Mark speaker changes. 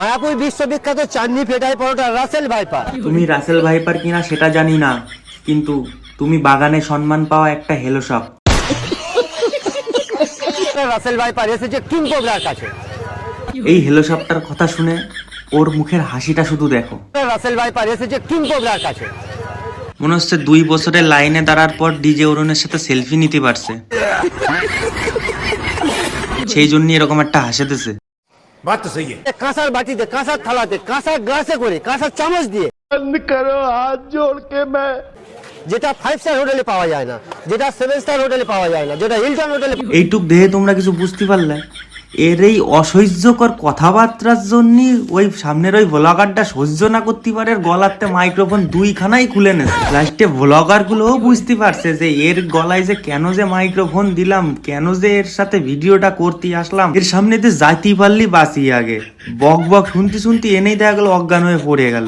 Speaker 1: মায়াপুর বিশ্ববিখ্যাত চাঁদনি ফেটাই পরোটা Russell viper.
Speaker 2: তুমি Russell viper কিনা সেটা জানি না, কিন্তু তুমি বাগানে সম্মান পাওয়া একটা হেলো সাপ।
Speaker 1: রাসেল ভাইপার এসেছে কিং কোবরার কাছে।
Speaker 2: এই হেলো সাপটার কথা শুনে ওর মুখের হাসিটা শুধু দেখো।
Speaker 1: রাসেল ভাইপার এসেছে কিং কোবরার কাছে।
Speaker 2: মনে হচ্ছে 2 বছরের লাইনে দাঁড়ার পর ডিজে অরুণের সাথে সেলফি নিতে পারছে, সেই জন্য এরকম একটা হাসিতেছে।
Speaker 1: কাঁসার বাটিতে, কাঁসার থালাতে, কাঁসার গ্লাসে করে, কাঁসার চামচ দিয়ে, যেটা 5 স্টার হোটেলে পাওয়া যায় না, যেটা 7 স্টার হোটেলে পাওয়া যায় না, যেটা হিলটন হোটেলে।
Speaker 2: এইটুক দেহে তোমরা কিছু বুঝতে পারলে? এর এই অসহ্যকর কথাবার্তার জন্য ওই সামনের ওই ভ্লগারটা সহ্য না করতে পারে, গলাতে মাইক্রোফোন 2খানাই খুলে নেছে। লাস্টে ভ্লগার গুলোও বুঝতে পারছে যে এর গলায় যে কেন যে মাইক্রোফোন দিলাম, কেন যে এর সাথে ভিডিওটা করতে আসলাম, এর সামনে যে যাইতে পারলি বাঁচি। আগে বক বক শুনতে শুনতে এনেই দেখা গেল অজ্ঞান হয়ে পড়ে গেল।